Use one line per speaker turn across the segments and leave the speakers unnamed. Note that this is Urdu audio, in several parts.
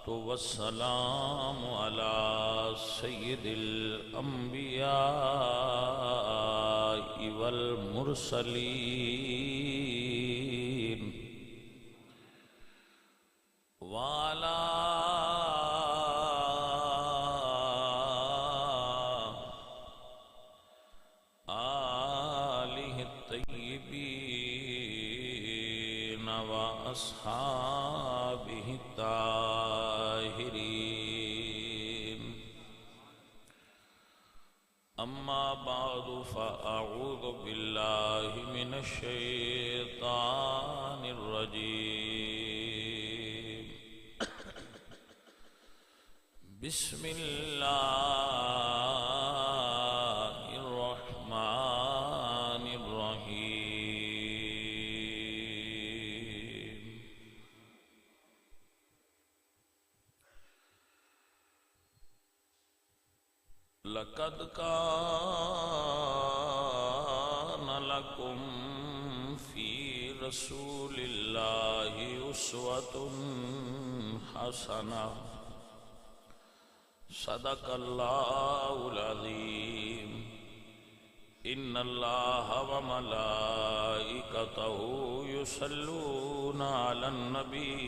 والسلام على سيد الأنبياء والمرسلين وعلى آله الطيبين وأصحابه الطاهرين. أما بعد فأعوذ بالله من الشيطان الرجيم. بسم الله الرحمن الرحيم. لقد كان لكم في رسول الله أسوة حسنة. صدق الله العظيم. إن الله وملائكته يصلون على النبي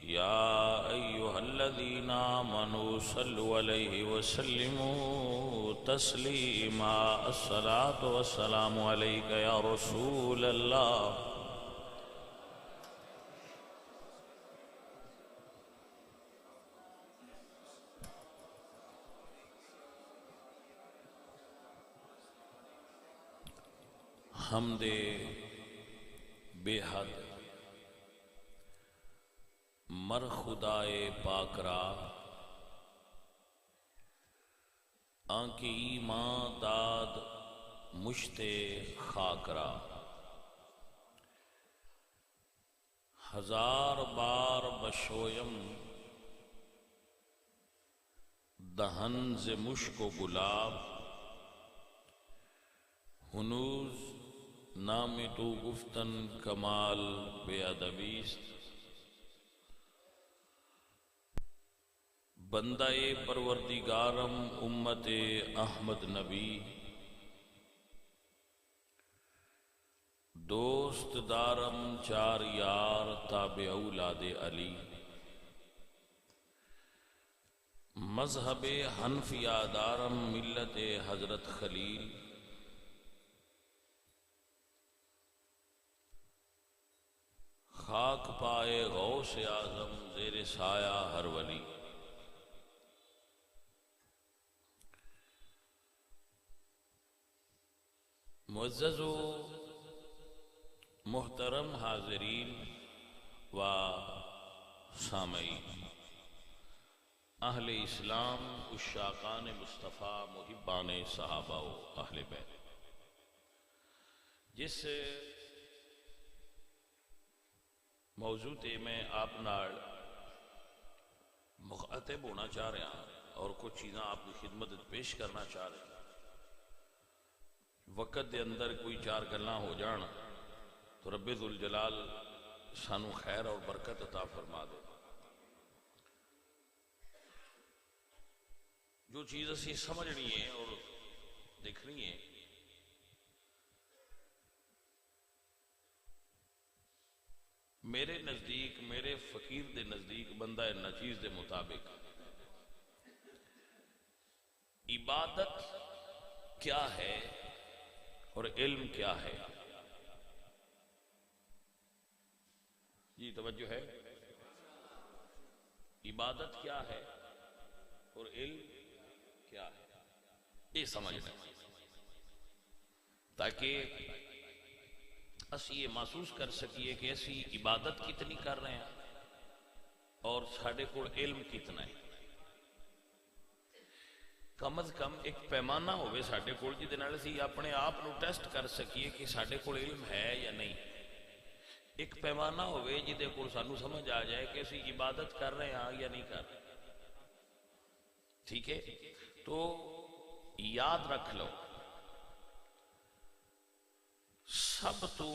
يا أيها الذين آمنوا صلوا عليه وسلموا تسليما. الصلاة والسلام عليك يا رسول الله. حمد بے حد مر خدائے پاک را آنکی ایمان داد مشت خاک را. ہزار بار بشویم دہن ز مشک و گلاب. ہنوز نام تو گفتن کمال بے ادبیست. بندہ پروردگارم امت احمد نبی. دوست دارم چار یار تابع اولاد علی. مذہب حنفیہ دارم ملت حضرت خلیل. خاک پائے غوث اعظم زیر سایہ ہر ولی. معزز و محترم حاضرین و سامعین، اہل اسلام، عشاقان مصطفیٰ، محبان صحابہ و اہل بیت، جس موضوع تے میں آپ نال مخاطب ہونا چاہ رہا ہوں اور کچھ چیزاں آپ کی خدمت پیش کرنا چاہ رہے ہیں. وقت دے اندر کوئی چار گلاں ہو جان تو رب ذوالجلال سانو خیر اور برکت عطا فرما دے. جو چیز اسی سمجھنی ہے اور دیکھنی ہے، میرے نزدیک، میرے فقیر دے نزدیک، بندہ نچیز دے مطابق عبادت کیا ہے اور علم کیا ہے؟ جی توجہ ہے. عبادت کیا ہے اور علم کیا ہے، یہ سمجھنا تاکہ اسی یہ محسوس کر سکیے کہ اسی عبادت کتنی کر رہے ہیں اور ساڑھے کو علم کتنا ہے. کم از کم ایک پیمانہ ہوئے ساڑھے کو جی نال اسی اپنے آپ نو ٹیسٹ کر سکیے کہ ساڑھے کو علم ہے یا نہیں. ایک پیمانہ ہوئے جی دے کو سانو سمجھ آ جائے کہ اسی عبادت کر رہے ہیں یا نہیں کر رہے. ٹھیک ہے، تو یاد رکھ لو سب تو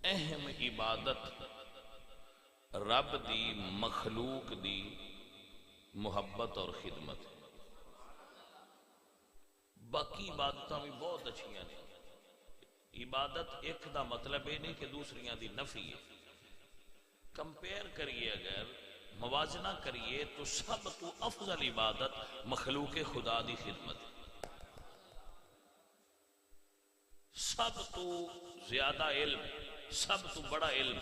اہم عبادت رب دی مخلوق دی محبت اور خدمت. باقی عبادتاں بھی بہت اچھیاں نے. عبادت ایک دا مطلب یہ نہیں کہ دوسریاں دی نفی ہے. کمپیئر کریے، اگر موازنہ کریے تو سب تو افضل عبادت مخلوق خدا دی خدمت. سب تو زیادہ علم، سب تو بڑا علم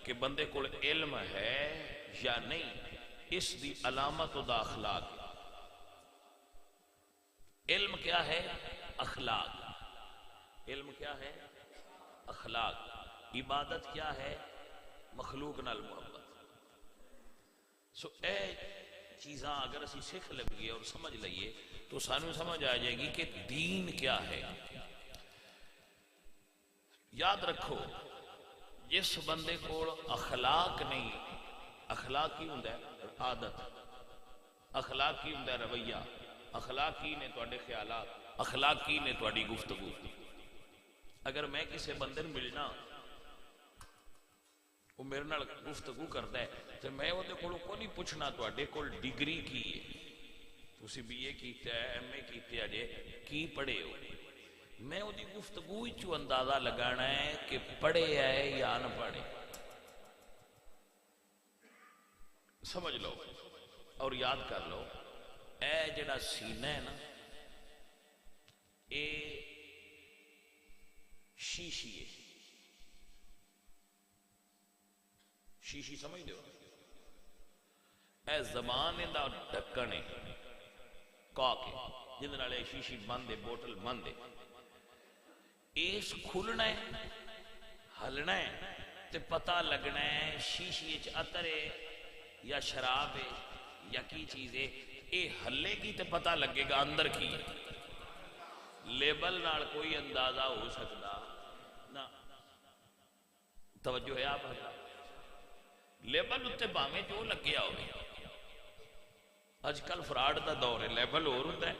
کہ بندے کو علم ہے یا نہیں، اس دی علامت دا اخلاق. علم کیا ہے؟ اخلاق. علم کیا ہے؟ اخلاق. عبادت کیا ہے؟ مخلوق نال محبت. سو اے چیزاں اگر اسی سکھ لگیے اور سمجھ لئیے تو سانو سمجھ آ جائے گی کہ دین کیا ہے. یاد رکھو، جس بندے کو اخلاق نہیں، اخلاق کی ہوندا ہے عادت، اخلاق کی ہوندا ہے رویہ، اخلاق کی نے تواڈے خیالات، اخلاق کی نے تواڈی گفتگو. اگر میں کسی بندے نوں ملنا، وہ میرے نال گفتگو کرتا ہے تو میں وہ کو نہیں پوچھنا تواڈے کول ڈگری کی ہے، تسی بی اے کیتا ہے، ایم اے کیتے اجے کی پڑھے ہو. میں وہ گفتگو چو اندازہ لگانا ہے کہ پڑھے ہے یا نہ پڑھے. سمجھ لو اور یاد کر لو، اے جڑا سینہ ہے نا، اے شیشی ہے. شیشی سمجھ دو، اے زبان دا ڈھکن ہے، کاک ہے، جن نال شیشی بند ہے، بوتل بند ہے. اس کھلنا ہے، ہلنا ہے تے پتہ لگنا ہے شیشی اچ عطر ہے یا شراب ہے یا کی چیز ہے. اے ہلے گی تے پتہ لگے گا اندر کی ہے. لیبل نال کوئی اندازہ ہو سکتا نہ. توجہ ہے آپ؟ لیبل اتے بھاویں جو لگیا ہوئے. اج کل فراڈ دا دور ہے، لیبل اور ہوتا ہے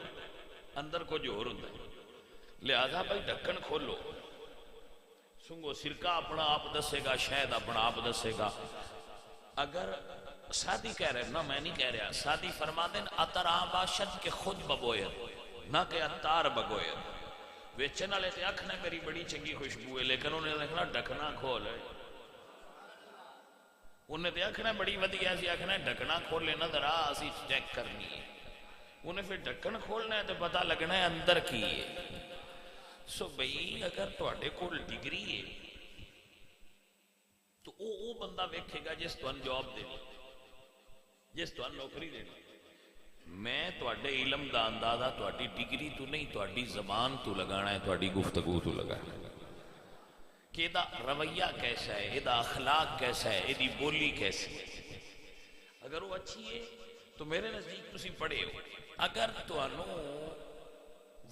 اندر کچھ اور ہوتا ہے. لہذا بھائی ڈھکن کھولو. سنگو سرکہ اپنا آپ دسے گا، شہد اپنا آپ دسے گا. اگر سادی کہہ رہے نا، میں نہیں کہہ رہا، سادی فرما دیں اتر آباشد کے خود بگوید نہ کہ اتار بگوید. ویچن والے تے آکھنا میری بڑی چنگی خوشبو ہے، لیکن انہیں دیکھنا ڈھکنا کھول ہے. انہیں تے آکھنا بڑی ودیا سی، آکھنا ڈھکنا کھول لینا ذرا اسی چیک کرنی ہے. انہیں پھر ڈھکن کھولنا ہے تو پتہ لگنا ہے اندر کی ہے. سو بھئی اگر تواڈے کول ڈگری ہے تو او بندہ ویکھے گا جس تون جاب دینی، جس تون نوکری دینی. میں تواڈے علم دا اندازہ تواڈی ڈگری تو نہیں، تواڈی زبان تو لگانا ہے، تواڈی گفتگو تو لگانا ہے کہ دا رویہ کیسا ہے، دا اخلاق کیسا ہے، دی بولی کیسی ہے. اگر وہ اچھی ہے تو میرے نزدیک تسی پڑھے ہو. اگر تانوں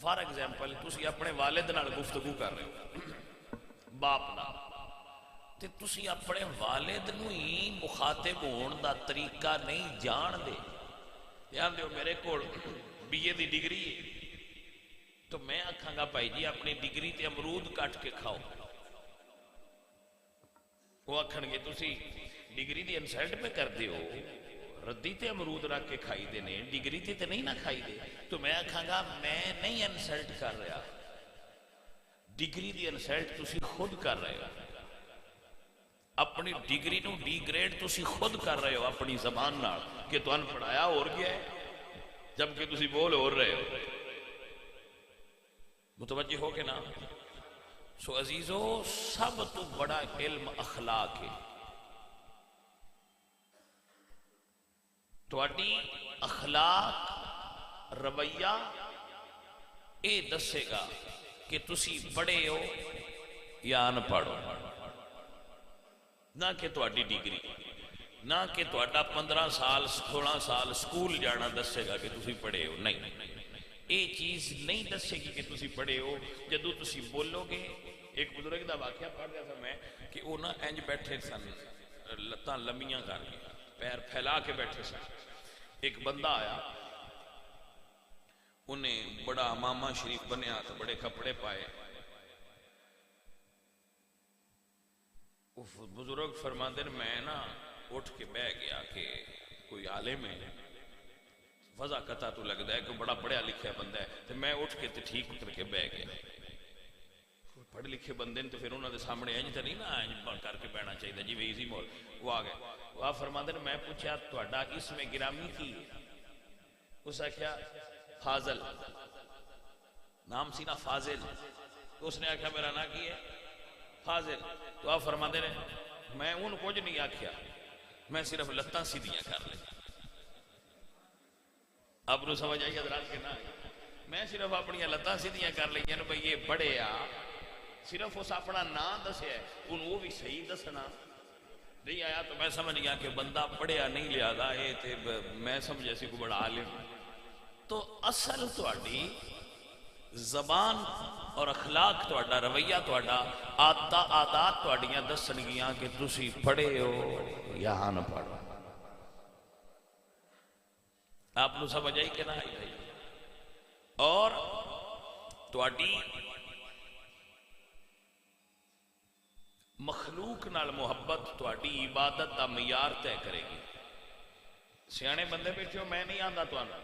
فار ایگزامپل تسی اپنے والد نال گفتگو کر رہے ہو، باپ نال، تے تسی اپنے والد نو ہی مخاطب ہون دا طریقہ نہیں جان دے. دھیان دیو، میرے کول بی اے دی ڈگری ہے تو میں آکھاں گا بھائی جی اپنی ڈگری تے امرود کٹ کے کھاؤ. وہ آکھن گے تسی ڈگری دی انسلٹ پہ کر دے ہو، ردی تے امرود رکھ کے کھائی دے نے، ڈگری تے نہیں نہ کھائی دے. تو میں آکھاں گا میں نہیں انسلٹ کر رہا، ڈگری دی انسلٹ تسی خود کر رہے ہو. اپنی ڈگری نو ڈی گریڈ تسی خود کر رہے ہو اپنی زبان نال کہ تُہاں پڑھایا اور گیا ہے جبکہ تسی بول اور رہے ہو. متوجہ ہو کہ نا؟ سو عزیزو، سب تو بڑا علم اخلاق ہے. تواڈی اخلاق رویہ اے دسے گا کہ تسی پڑھے ہو یا ان پڑھو. نہ کہ تواڈی ڈگری، نہ کہ تواڈا 15 سال 16 سال سکول جانا دسے گا کہ تسی پڑھے ہو. نہیں، اے چیز نہیں دسے گی کہ تسی پڑھے ہو. جدو تسی بولو گے، ایک بزرگ دا واقعہ پڑھ رہا تھا میں کہ وہ نہ انج بیٹھے سن، لتاں لمیاں کر کے، پیر پھیلا کے بیٹھے سن. ایک بندہ آیا، انہیں بڑا امامہ شریف بنیا تو بڑے کپڑے پائے. بزرگ فرماندے میں نا اٹھ کے بہ گیا کہ کوئی عالم ہے، وضع قطع تو لگتا ہے کہ بڑا پڑھیا لکھیا بندہ ہے، تو میں اٹھ کے ٹھیک کر کے بہ گیا۔ پڑھے لکھے بندے نے تو پھر انہوں نے سامنے انج تو نہیں نا انج کر کے بہنا چاہیے جی ایزی مول۔ وہ آ گئے، وہ آپ فرماتے ہیں میں پوچھا تہاڈا اسم گرامی کی؟ اس نے کیا فاضل، نام سی نا فاضل، تو اس نے آخیا میرا نام کی ہے فاضل۔ تو آپ فرماتے ہیں میں ان کچھ نہیں آخیا، میں صرف لتاں سیدھیاں کر لی۔ آپ کو سمجھ آئی حضرات کے نام؟ میں صرف اپنی لتاں سیدھیاں کر لی بھئی یہ بڑے آ، صرف اس اپنا نام دسیا ہے، ان وہ بھی صحیح دسنا نہیں آیا تو میں سمجھ گیا کہ بندہ پڑھیا نہیں لیا یہ تے میں سمجھا سی کو بڑا عالم۔ تو اصل تہاڈی زبان اور اخلاق تہاڈا رویہ تہاڈا عادات تہاڈیاں دسن گیاں کہ تسی پڑھے ہو یا نہ پڑھو۔ آپ کو سمجھ آئی کہ نہ آئی بھائی؟ اور تہاڈی مخلوق نال محبت تہاڈی عبادت دا معیار طے کرے گی۔ سیانے بندے بیٹھے ہو، میں نہیں آندا تانوں،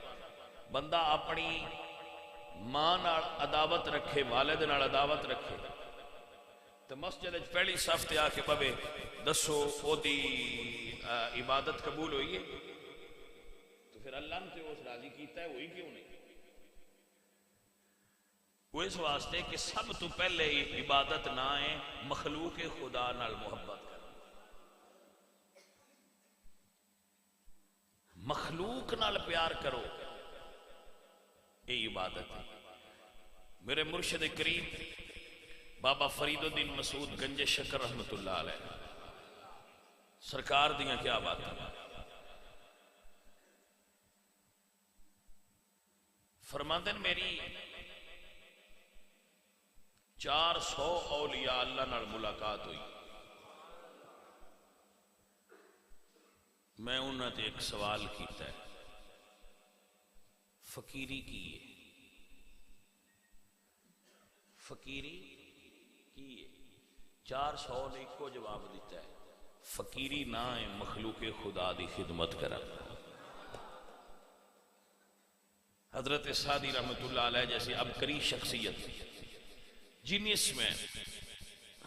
بندہ اپنی ماں نال عداوت رکھے، والد نال عداوت رکھے تو مسجد پہلی صف تے آ کے پوے دسو او دی عبادت قبول ہوئی ہے؟ تو پھر اللہ نے اس راضی کیتا ہے، ہوئی کیوں نہیں؟ وہ اس واسطے کہ سب تو پہلے عبادت نہ ہے مخلوق خدا نال محبت کر، مخلوق نال پیار کرو، یہ عبادت ہے۔ میرے مرشد کریم بابا فرید الدین مسعود گنج شکر رحمت اللہ علیہ سرکار دیاں کیا بات ہے، فرماتے ہیں میری 400 اولیاء اللہ نال ملاقات ہوئی، میں انہوں نے ایک سوال کیتا ہے فقیری کی ہے، فقیری کی ہے؟ 400 نے ایک کو جواب دیتا ہے فقیری نہ ہے مخلوق خدا دی خدمت کرا۔ حضرت سعدی رحمت اللہ علیہ جیسی عبقری شخصیت جنس میں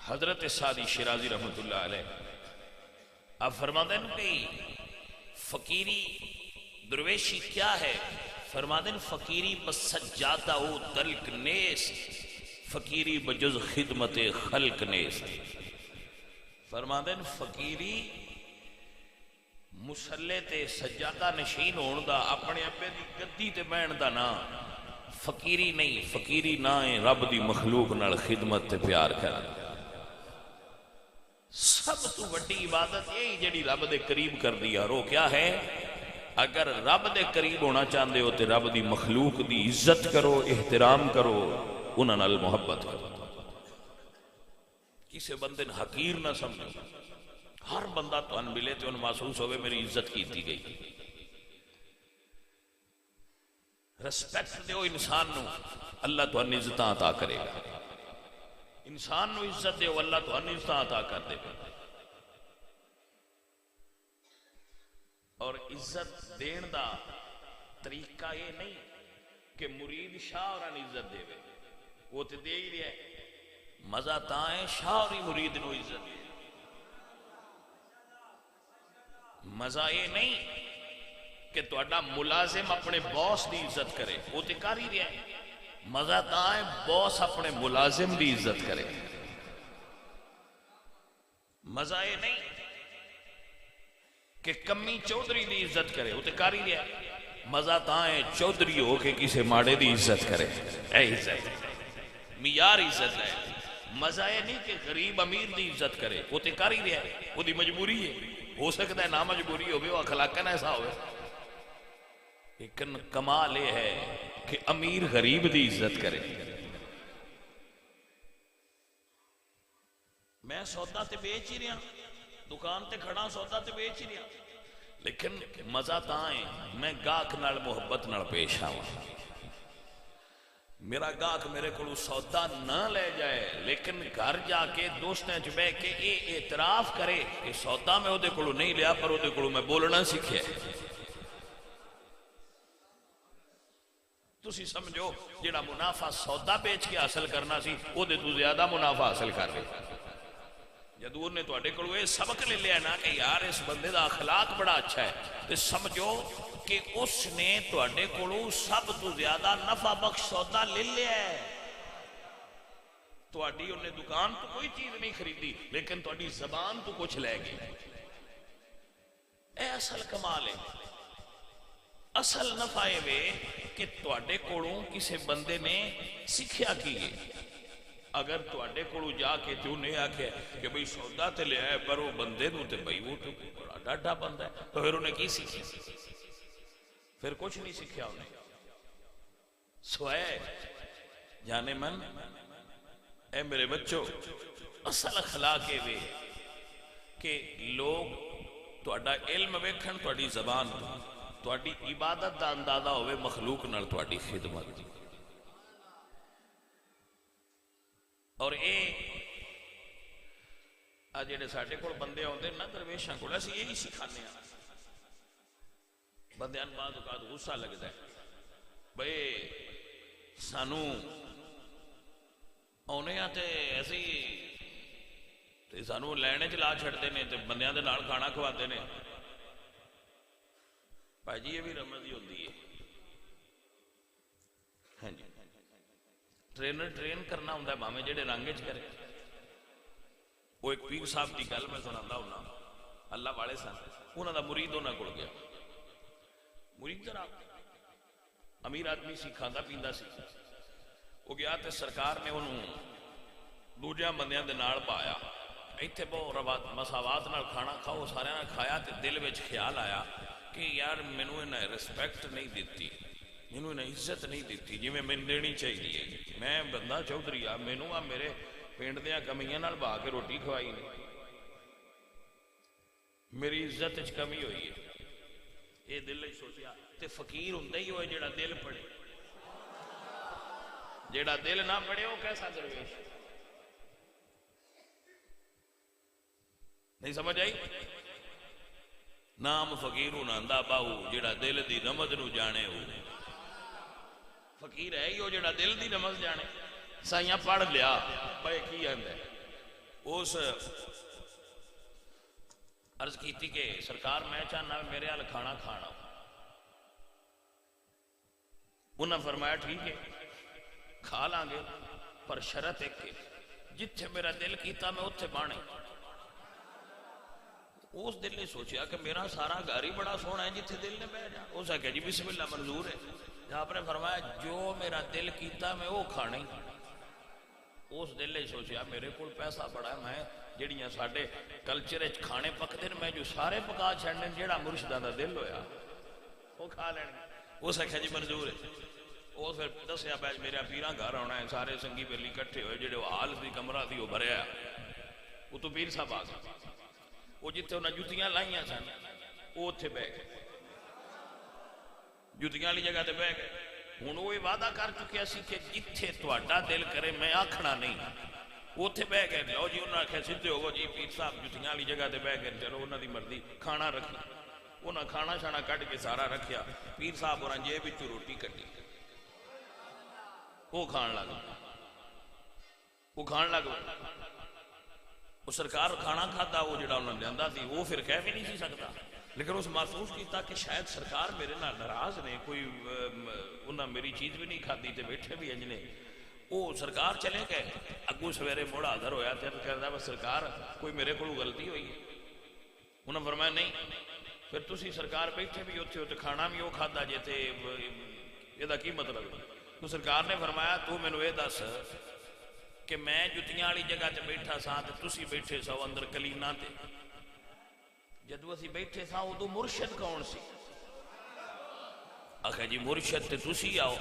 حضرت سعدی شیرازی رحمت اللہ علیہ آپ فرماتے ہیں کہ فقیری درویشی کیا ہے؟ فرماتے ہیں فقیری بس سجادہ او دلک نیست، فقیری بجز خدمت خلق نیست۔ فرماتے ہیں فقیری مسلے تے سجادہ نشین ہون دا، اپنے ابے دی گدی تے بہن دا نا فقیری نہیں، فقیری نہ ہے رب دی مخلوق نال خدمت تے پیار کرنا۔ سب تو بڑی عبادت یہی جڑی رب دے قریب کر دیا رو کیا ہے؟ اگر رب دے قریب ہونا چاہتے ہو تو رب دی مخلوق دی عزت کرو، احترام کرو، انہاں نال محبت کرو، کسی بندے نے حقیر نہ سمجھو۔ ہر بندہ تو ان ملے تو ان محسوس ہوئے میری عزت کیتی گئی۔ رسپیکٹ دیو انسان نو، اللہ تو ان عزت عطا کرے گا۔ انسان نو عزت دیو، اللہ تو ان عزت عطا کر دے گا۔ اور عزت دین دا طریقہ یہ نہیں کہ مرید شاہ اور ان عزت دے، وہ تو دے ہی رہے ہیں، مزہ تاں ہے شاہ اور مرید نو عزت دے۔ مزہ یہ نہیں کہ تہاڈا ملازم اپنے باس دی عزت کرے، وہ تے کر ہی رہا ہے، مزہ تاں ہے باس اپنے ملازم دی عزت کرے۔ مزہ یہ نہیں کہ کمی چودھری دی عزت کرے، وہ تے کر ہی رہا ہے، مزہ تاں ہے چودھری ہو کے کسی ماڑے دی عزت کرے۔ اے عزت معیار عزت ہے۔ مزہ یہ نہیں کہ غریب امیر دی عزت کرے، وہ تے کر ہی رہا ہے، وہ دی مجبوری ہے، ہو سکتا ہے نہ مجبوری ہوئے، وہ اخلاقاً ایسا ہوئے، لیکن کمال یہ ہے کہ امیر غریب دی عزت کرے۔ میں سودا تے بیچ ہی رہا، دکان تے کھڑا سودا تے بیچ ہی رہا، لیکن مزہ تاں ہے میں گاہک نال محبت نال پیش آواں۔ میرا گاہک میرے کو سودا نہ لے جائے لیکن گھر جا کے دوستیں چ بہ کے یہ اعتراف کرے کہ سودا میں وہ کو نہیں لیا پر وہ کو میں بولنا سیکھیا. تسی سمجھو جڑا منافع سودا بیچ کے حاصل کرنا سی وہ تو زیادہ منافع حاصل کر رہے. جدو نے تو یہ سبق لے لیا نا کہ یار اس بندے دا اخلاق بڑا اچھا ہے تو سمجھو کہ اس نے تواڈے کولوں سب تو زیادہ نفع بخش سودا لے لیا ہے. تواڈی انہیں دکان تو کوئی چیز نہیں خریدی لیکن تواڈی زبان تو کچھ لے گئی. اے اصل کمال ہے. اصل نفع ہے کہ تواڈے کولوں کسی بندے نے سیکھیا کی ہے. اگر تواڈے کولوں جا کے تو نے آکھے کہ بھئی سودا تے لے آئے پر وہ بندے نو تے بھئی وہ تو بڑا ڈاڈا بندہ ہے تو پھر انہیں کی سیکھیا؟ پھر کچھ نہیں سیکھیا انہیں. سوائے جانے من اے میرے بچوں اصل اخلاق ہے کہ لوگ تواڈا علم ویکھن تواڈی زبان تواڈی عبادت دا اندازہ ہوئے مخلوق نال تواڈی خدمت دی. اور اے جڑے ساڈے کول بندے آندے نا درویشاں کول اسی یہی سکھانے ہیں. بندیاں نوں بعض اوقات غصہ لگدا ہے بھئی سانوں آنے آ تے ایسے تے سانوں لینے چ لا چھڑتے نے تے بندیاں دے نال کھانا کھواتے نے. بھائی جی یہ بھی رمز ہی ہوندی ہے. ہاں جی ٹرینر ٹرین کرنا ہوں مامے جڑے رنگ چ کرے. وہ ایک پیر صاحب کی گل میں سناتا ہوں اللہ والے سن انہوں دا مرید انہوں کو گیا. مرید ذرا امیر آدمی سی کھانا پیندا سی. وہ گیا تے سرکار نے انہوں دوجیاں بندیاں دے نال پایا. ایتھے بہت مساوات نال کھانا کھاؤ سارے نال کھایا تے دل وچ خیال آیا کہ یار مینوں انہیں رسپیکٹ نہیں دیتی مینوں انہیں عزت نہیں دیتی جی میں دینی چاہیے. میں بندہ چودھری آ مینوں آ میرے پنڈ دیاں کمیاں نال بہا کے روٹی کھوائی نہیں. میری عزت وچ کمی ہوئی ہے. یہ دل وچ سوچیا تے فقیر ہوندا ہی ہوئے جڑا دل پڑے. جڑا دل نہ پڑے وہ کیسا درویش. نہیں سمجھ آئی؟ نام فقیر ناندا باہو جڑا دل دی رمز نو جانے ہو. فقیر ہے ہی وہ جڑا دل دی رمز جانے. سائیاں پڑھ لیا بھائی کی ہے اس عرض کیتی کہ سرکار میں چاہنا میرے حال کھانا کھانا. انہاں فرمایا ٹھیک ہے کھا لیں گے پر شرط ایک ہے جتھے میرا دل کیتا میں اتھے بانے. اس دل نے سوچیا کہ میرا سارا گھر ہی بڑا سونا ہے جتھے دل نے بیٹھ جا. اس آگے جی بسم اللہ منظور ہے. آپ نے فرمایا جو میرا دل کیتا میں وہ کھانا ہی. اس دل نے سوچیا میرے کو پیسہ بڑا ہے میں جڑیاں ساڈے کلچر کھانے پکتے ہیں میں جو سارے پکا چھڑنے جڑا مرشداں دا دل ہویا وہ کھا لین. اس آخیا جی منظور ہے. وہ پھر دسیا بیچ میرا پیراں گھر آنا ہے سارے سنگی بیلی کٹھے ہوئے جڑے حال دی کمرہ تھی وہ بھریا. وہ تو پیر صاحب آ گئے. وہ جتنے انہیں جتیاں لائیاں سن وہ اتنے بہ گئے جتیاں والی جگہ تے بہ گئے. ہوں وہ وعدہ کر چکیا سی کہ جتھے تہاڈا دل کرے میں آکھنا نہیں اتنے بہ گئے. لو جی انہوں نے آخیا سیدھے ہوو جی پیر صاحب جتیاں والی جگہ تے بہ گئے چلو انہوں دی مرضی. کھانا رکھی انہیں کھانا شانا کٹ کے سارا رکھیا. پیر صاحب اور جیب وچوں روٹی کٹی وہ کھان لگ وہ کھان لگ وہ سرکار کھانا کھاتا وہ جڑا انہوں نے لیا سی وہ پھر کہہ بھی نہیں سی سکتا. لیکن اس محسوس کیتا کہ شاید سرکار میرے نال ناراض نے کوئی انہاں میری چیز بھی نہیں کھادی تے بیٹھے بھی انج نے. وہ سرکار چلے گئے. اگوں سویرے موڑ حاضر ہویا تے کہدا بس سرکار کوئی میرے کو غلطی ہوئی ہے. انہوں نے فرمایا نہیں پھر تسی سرکار بیٹھے بھی اتنے تے کھانا بھی وہ کھادا جے تے یہ کی مطلب. تو سرکار نے فرمایا تو مینوں یہ دس کہ میں جتیاں والی جگہ تے بیٹھا سا تے تسی بیٹھے سو اندر کلینا تے. جدو اسی بیٹھے سا ادو مرشد کون سی؟ آخر جی مرشد تے تسی آؤ.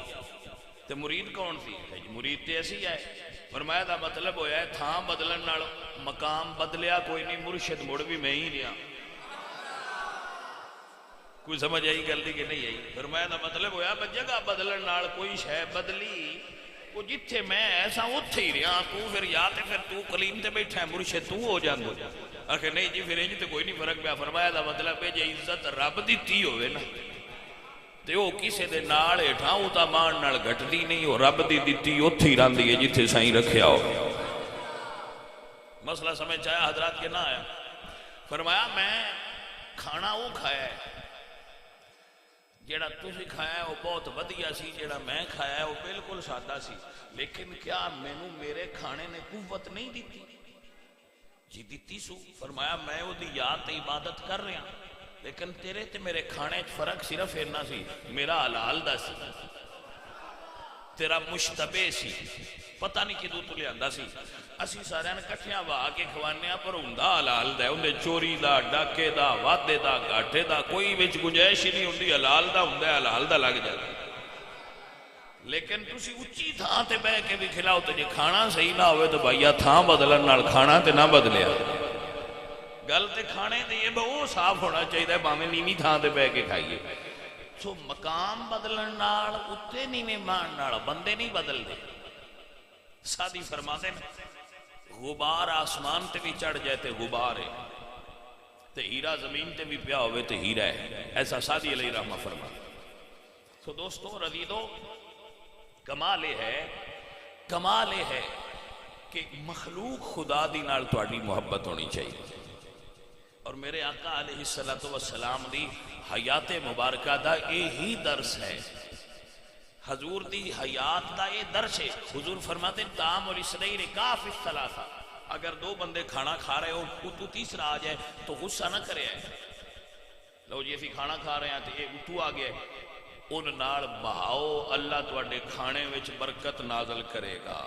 تے مرید کون سی؟ جی مرید تے اسی آئے. فرمایا دا مطلب ہویا ہے تھان بدلن نال مقام بدلیا کوئی نہیں مرشد مڑ بھی میں ہی رہا. کوئی سمجھ آئی گل دی کہ نہیں آئی؟ فرمایا دا مطلب ہویا جگہ بدلن نال کوئی شے بدلی وہ جتھے میں ایسا اتھے ہی رہا تو پھر یا تے پھر تو کلیم تے بیٹھا ہے مرشد تو ہو جاندو آخر نہیں جی پھر انج تے کوئی نہیں فرق پیا فرمایا دا مطلب ہے جے عزت رب دیتی ہوئے نا تے او کسے دے نال ہیٹھاں او تا مان نال گھٹدی نہیں ہو رب دی دتی اتھے ہی راندی ہے جتھے سائیں رکھیا ہو مسئلہ سمجھ آیا حضرات کے نہ آیا فرمایا میں کھانا وہ کھایا ہے جیڑا تسی کھایا ہے وہ بہت ودیا سی جیڑا میں کھایا ہے وہ بالکل سادہ سی لیکن کیا مینوں میرے کھانے نے قوت نہیں دیتی جی دیتی سو فرمایا میں وہ دی یاد تے عبادت کر رہا لیکن تیرے تے میرے کھانے فرق صرف اتنا سی میرا حلال دا سی تیرا مشتبہ سی پتہ نہیں کدوں تو لیاندا سی اسی سارے نے کٹھیاں وا کے کھوانے پر ہوندا حلال دا اندے چوری دا ڈاکے دا وعدے دا گھاٹے دا کوئی وچ گنجائش ہی نہیں ہوندی حلال دا ہوندا حلال دا لگ جاتا لیکن تسی اچھی تھاں تے بیٹھ کے بھی کھلاؤ تے جے کھانا صحیح نہ ہوئے تو بھائیا تھاں بدلن نال کھانا تے نہ بدلیا گل تے کھانے تے یہ بہو صاف ہونا چاہیے باویں نیویں تھاں تے بیٹھ کے کھائیے سو مقام بدلن نال اتے نیویں مان نال بندے نہیں بدلدے سادی فرماتے ہیں غبار آسمان تے بھی چڑھ جائے تے غبار ہے تے ہیرا زمین تے بھی پیا ہوئے تے ہیرا ہے ایسا سادی علیہ رحمہ فرما تو دوستو رضیدو کمال ہے کہ مخلوق خدا دی نال تواڈی محبت ہونی چاہیے اور میرے آقا علیہ السلام دی حیات مبارکہ دا یہی درس ہے حضور دی حیات دا یہ درس ہے حضور فرماتے ہیں تام اور اسرائیل کاف الثلاثہ اگر دو بندے کھانا کھا رہے ہو تو تیسرا آ جائے تو غصہ نہ کرے لو جی اسی کھانا کھا رہے ہیں تو یہ تو آ گیا ان نال بہاؤ اللہ تواڈے کھانے وچ برکت نازل کرے گا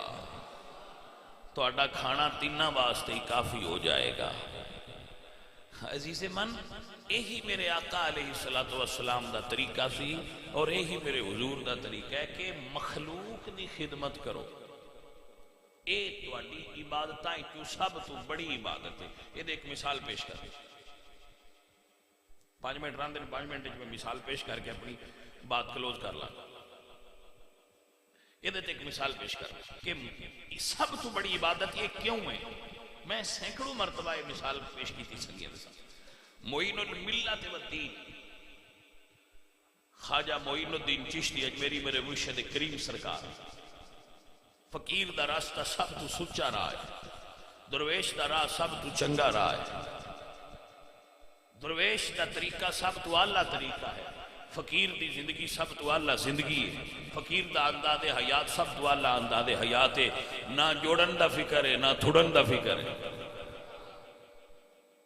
تواڈا کھانا تیناں واسطے ہی کافی ہو جائے گا عزیز من یہی میرے آقا علیہ السلام دا طریقہ سی اور یہی میرے حضور دا طریقہ ہے کہ مخلوق دی خدمت کرو اے تواڈی عبادتاں کیوں سب تو بڑی عبادت ہے یہ ایک مثال پیش کر 5 منٹ راندے 5 منٹ میں مثال پیش کر کے اپنی بات کلوز کر لاں یہ ایک مثال پیش کر کہ سب تو بڑی عبادت یہ کیوں ہے میں سینکڑوں مرتبہ یہ مثال پیش کی تھی سنگیت سے معین الملت والدین خواجہ معین الدین چشتی اجمیری میرے مرشد کریم سرکار فقیر دا راستہ سب تو سچا راہ ہے درویش دا راہ سب تو چنگا راہ ہے درویش دا طریقہ سب تو اعلیٰ طریقہ ہے فقیر دی زندگی سب تو اعلیٰ زندگی ہے فقیر دا انداز حیات سب تو اعلیٰ انداز حیات ہے نہ جوڑن دا فکر ہے نہ تھوڑن دا فکر ہے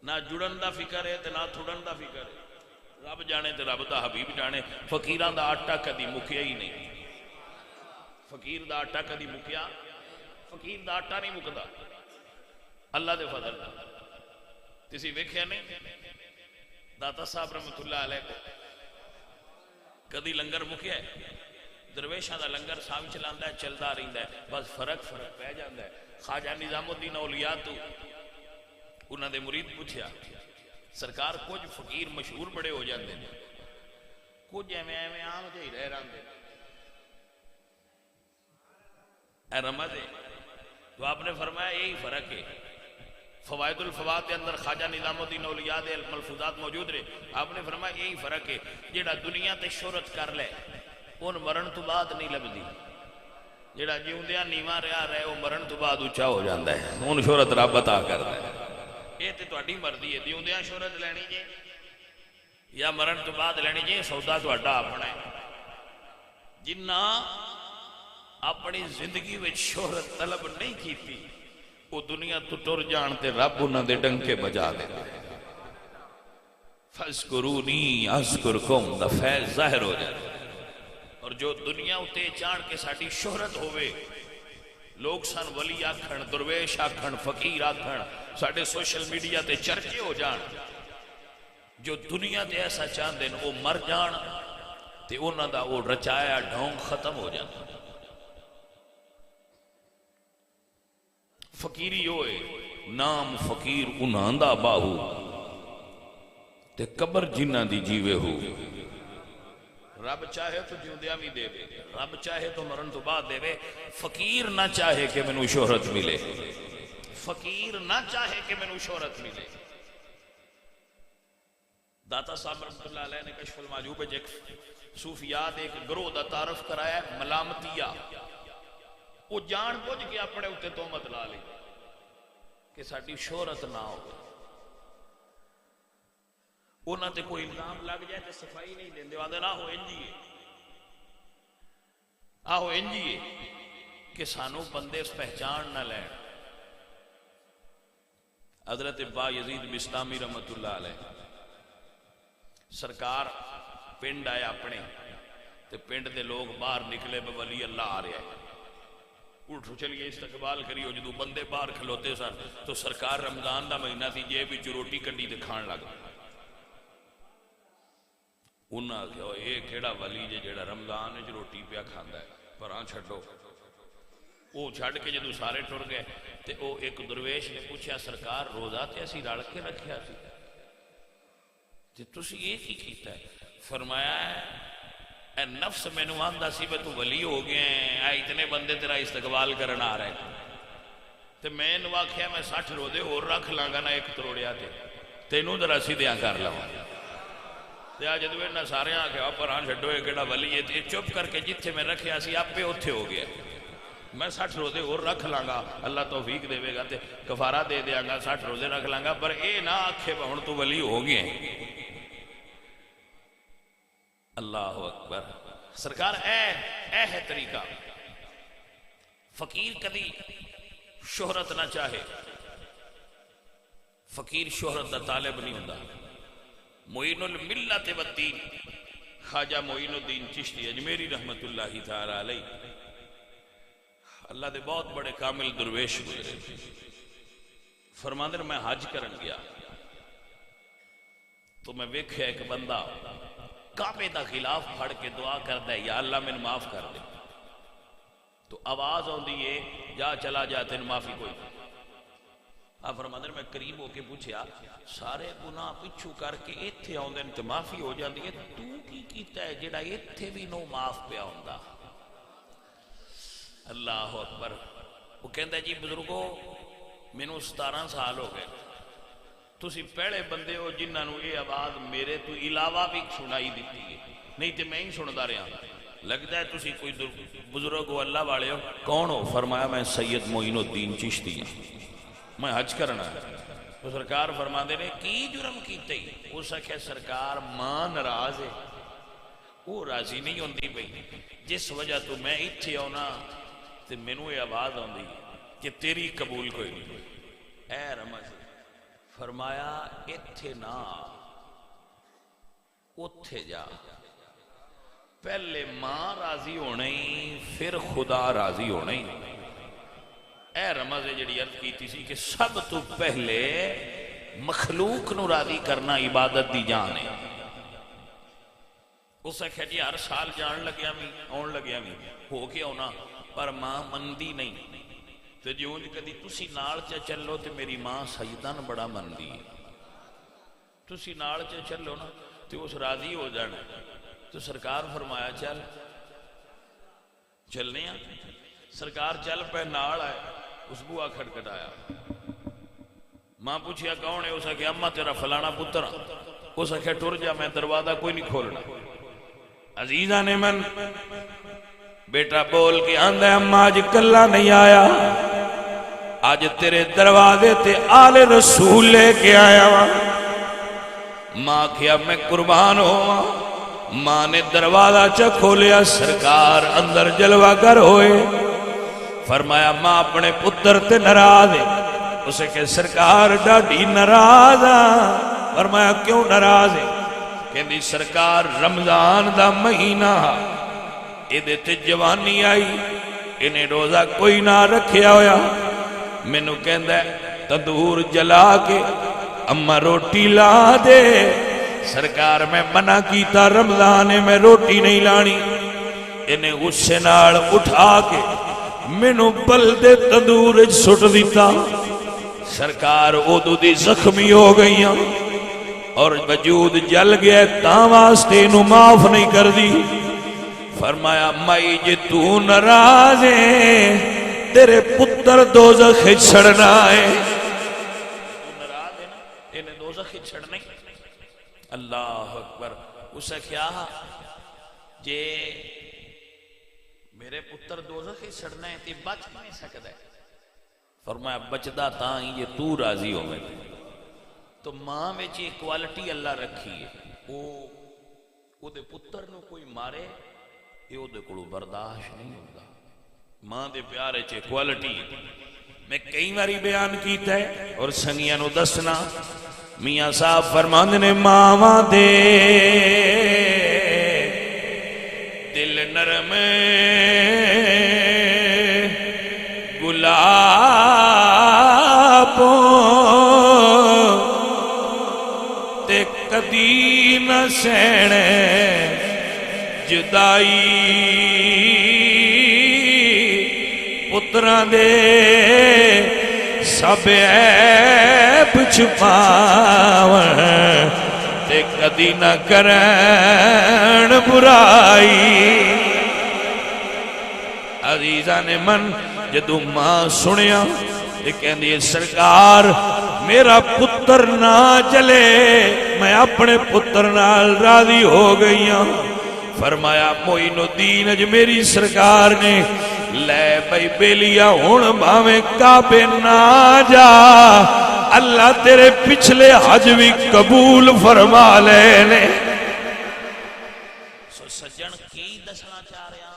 نہ جڑن دا فکر ہے نہ تھوڑن دا فکر ہے رب جانے تے رب دا حبیب جانے فقیران دا آٹا کدی مکیا ہی نہیں فقیر دا آٹا کدی مکیا فقیر دا آٹا نہیں مکدا اللہ دے فضل دا تسی ویکھیا نہیں داتا صاحب رحمت اللہ علیہ کو کدی لنگر مکیا ہے درویشاں دا لنگر سام چلاندا ہے چلدا رہندا ہے بس فرق پہ جاندا ہے خواجہ نظام الدین اولیاء تو انہاں دے مرید پوچھیا سرکار کچھ فقیر مشہور بڑے ہو جاندے ہیں کچھ ایویں عام جہی رہ رہندے اے رمض ہے تو آپ نے فرمایا یہی فرق ہے فوائد الفواد کے اندر خواجہ نظام الدین اولیاء دے ملفوظات موجود رہے آپ نے فرمایا یہی فرق ہے جیڑا دنیا تے شہرت کر لے ان مرن تو بعد نہیں لبدی جیڑا جیوندیاں نیواں رہے وہ مرن تو بعد اونچا ہو جاندا ہے ان شہرت رب عطا کردا ہے یہ تے تہاڈی مرضی ہے جیوندیاں شہرت لینی جے یا مرن تو بعد لینی جے سودا تہاڈا اپنا ہے جنہ اپنی زندگی وچ شہرت طلب نہیں کیتی وہ دنیا تو ٹر جان تے رب انہاں دے ڈنکے بجا دے فَاذْكُرُونِي أَذْكُرْكُمْ دا فیض ظاہر ہو جائے اور جو دنیا اتے چان کے ساڑی شہرت ہوئے لوگ سن ولی آکھن درویش آکھن فقیر آکھن ساڑے سوشل میڈیا تے چرچے ہو جان جو دنیا تے ایسا چاند دیں وہ مر جان تے انہاں دا وہ رچایا ڈھونگ ختم ہو جان فقیری ہوئے نام فقیر انہاں دا باہو تے قبر جنہ دی جیوے ہو رب چاہے تو جیوندیاں بھی دے دے، رب چاہے تو مرن تو بعد دے دے، فقیر نہ چاہے کہ مینوں شہرت ملے، فقیر نہ چاہے کہ مینوں شہرت ملے۔ داتا صاحب رحمۃ اللہ علیہ نے کشف المحجوب ایک صوفیات ایک گروہ دا تعارف کرایا ہے، ملامتیہ۔ وہ جان بوجھ کے اپنے اتنے تہمت لا لی کہ ساڈی شہرت نہ ہو، انہاں تے کوئی الزام لگ جائے تو صفائی نہیں دیندے، آندے آہو انجیے آہو انجیے کہ سانو بندے پہچان نہ لین۔ حضرت با یزید بستامی رحمت اللہ علیہ سرکار پنڈ آئے اپنے تے پنڈ دے لوگ باہر نکلے ولی اللہ آ رہا ہے، اٹھو چلیے استقبال کریو۔ جدو بندے باہر کھلوتے سن تو سرکار رمضان دا مہینہ تھی، جے بھی روٹی کڈی تے کھان لگ انہاں کہا اے کیڑا ولی جے جیڑا رمضان وچ روٹی پیا کھاندا ہے، پراں چھڈو۔ وہ چھڈ کے جدو سارے ٹر گئے تے او ایک درویش نے پوچھا سرکار روزہ تے اسی رل کے رکھیا سی تے تسی یہ کی کیتا ہے؟ فرمایا اے نفس مینوں آندا سی میں تو ولی ہو گئے ہیں، اے اتنے بندے تیرا استقبال کرن آ رہے تے میں نو آکھیا میں 60 روزے اور رکھ لاں گا نا ایک تروڑیا تے تینوں ذرا سیدھیاں کر لواں۔ تے آج جدو انہاں سارے آکھیا پراں چھڈو اے کیڑا ولی ہے تے چپ کر کے جتھے میں رکھیا سی آپے اوتھے ہو گیا۔ میں 60 روزے اور رکھ لاں گا، اللہ توفیق دے گا تے کفارہ دے دیاں گا، 60 روزے رکھ لاں گا، پر اے نہ آکھے ہن تو ولی ہو گئے ہیں۔ اللہ اکبر۔ سرکار اے ہے طریقہ۔ فقیر کدی شہرت نہ چاہے، فقیر شہرت دا طالب نہیں ہوتا۔ معین الملت والدین خواجہ معین الدین چشتی اجمیری رحمت اللہ تعالی علیہ، اللہ دے بہت بڑے کامل درویش گزرے۔ فرماندے میں حج کرن گیا تو میں ویکھیا ایک بندہ کعبے دا خلاف پھڑ کے دعا کردا ہے یا اللہ مینوں معاف کر دے، تو آواز آندی ہے جا چلا جا تین معافی کوئی۔ آپ فرماندے میں قریب ہو کے پوچھیا سارے گناہ پچھو کر کے ایتھے آندے تے معافی ہو جاندی ہے، تو کی کیتا ہے جڑا ایتھے بھی نو معاف پیا ہوندا؟ اللہ اکبر۔ وہ کہندا جی بزرگو مینوں 17 سال ہو گئے، تسی پہلے بندے ہو جنہاں نو یہ آواز میرے تو علاوہ بھی سنائی دیتی ہے، نہیں تے میں ہی سندا رہا۔ لگتا ہے تسی کوئی بزرگ ہو، اللہ والے ہو، کون ہو؟ فرمایا میں سید معین الدین چشتی ہوں، میں حج کرنا ہے۔ تو سرکار فرماندے نے کی جرم کیتے ہی؟ اس آکھیا سرکار ماں ناراض ہے، وہ راضی نہیں ہوندی پئی، جس وجہ تو میں ایتھے آنا تے مینوں یہ آواز آندی کہ تیری قبول کوئی نہیں۔ اے رمض فرمایا ایتھے نہ اوتھے جا، پہلے ماں راضی ہونے پھر خدا راضی ہونے۔ اے رمض جڑی عرض کیتی سی کہ سب تو پہلے مخلوق نو راضی کرنا عبادت دی جان ہے۔ اس آکھیا جی ہر سال جان لگیا بھی آن لگیا بھی ہو کے آنا، پر ماں مندی نہیں، تو جوں کدی تسی نال چلو تو میری ماں سیدن بڑا مندی ہے، تسی نال چلو نا تو اس راضی ہو جانا۔ تو سرکار فرمایا چل چلنے ہیں۔ سرکار چل پہ نال آئے، اس بوا کھٹکھٹایا، ماں پوچھیا کون ہے؟ اس نے کہا اماں تیرا فلانا پتر۔ اس نے کہا ٹر جا، میں دروازہ کوئی نہیں کھولنا۔ عزیزہ نے من بیٹا بول کے آندہ اماں آج کلا نہیں آیا، آج تیرے دروازے تے آل رسول لے کے آیا۔ ماں کیا میں قربان ہوا۔ ماں نے دروازہ چا کھولیا، سرکار اندر جلوہ گر ہوئے۔ فرمایا ماں اپنے پتر تے ناراض ہے۔ اسے کہ سرکار ڈاڈی ناراض ہاں۔ فرمایا کیوں ناراض ہے؟ کہندی سرکار رمضان دا مہینہ ایدے تے جوانی آئی، انہیں روزہ کوئی نہ رکھیا ہویا، مینوں کہندا ہے تندور جلا کے اما روٹی لا دے۔ سرکار میں منع کیتا رمضان میں روٹی نہیں لانی، انہیں غصے نال اٹھا کے مینوں بلدے تندور سٹ دیتا۔ سرکار ادو دی زخمی ہو گئیاں، اور وجود جل گیا تاں واسطے انہوں معاف نہیں کر دی. فرمایا مائی جے تو ناراض ہے تیرے پتر دوزخ چھڑنا ہے. تو ناراض ہے نا انہیں دوزخ چھڑنا ہے. اللہ اکبر. اسے کیا جے میرے پتر دوزخ چھڑنا ہے تی بچ نہیں سکتا ہے. فرمایا بچدا تاں ہی یہ تو راضی ہو میں. تو ماں میں چی کوالٹی اللہ رکھی ہے او دے پتر نو کوئی مارے یہ او دے کلو برداشت نہیں ہوتا. ماں دے پیارے چے کوالٹی میں کئی باری بیان کیتا ہے اور سنگیاں نو دسنا. میاں صاحب فرماند نے ماں دے دل نرم گلابوں تے کدی نہ سہنے جدائی پتراں دے سب عیب چھپاون تے کدی نہ کرن برائی. عزیزان من جدو ماں سنیا تے کہندی سرکار میرا پتر نہ چلے میں اپنے پتر نال راضی ہو گئی ہوں. فرمایا معین الدین اجمیری سرکار نے لے بھائی بیلیا ہون بھاویں کعبے نہ جا اللہ تیرے پچھلے حج بھی قبول فرما لے. سجن کی دسنا چاہ رہا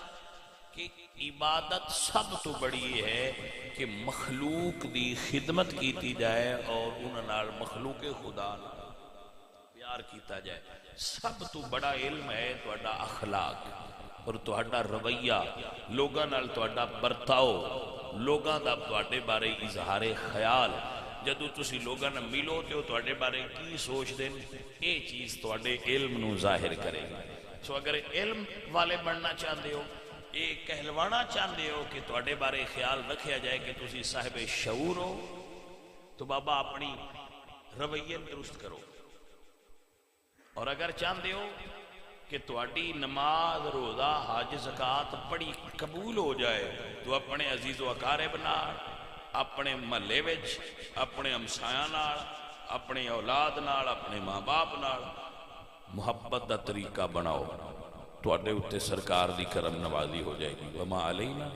کہ عبادت سب تو بڑی ہے کہ مخلوق دی خدمت کیتی جائے اور انہاں نال مخلوق خدا نال پیار کیتا جائے. سب تو بڑا علم ہے تہاڈا اخلاق اور تہاڈا رویہ لوگاں نال تہاڈا برتاؤ لوگاں دا تہاڈے بارے اظہار خیال. جدو تسی لوگاں نال ملو تے او تہاڈے بارے کی سوچ دے اے چیز تہاڈے علم نو ظاہر کرے گا. سو اگر علم والے بننا چاہتے ہو یہ کہلوانا چاہتے ہو کہ تہاڈے بارے خیال رکھیا جائے کہ تسی صاحب شعور ہو تو بابا اپنی رویے درست کرو. اور اگر چاہتے ہو کہ تہاڈی نماز روزہ حج زکات بڑی قبول ہو جائے تو اپنے عزیز و اقارب نال اپنے محلے وچ اپنے ہمسایاں نال اپنے اولاد نال اپنے ماں باپ نال محبت دا طریقہ بناؤ. تواڈے اُتے سرکار دی کرم نوازی ہو جائے گی. وما علینا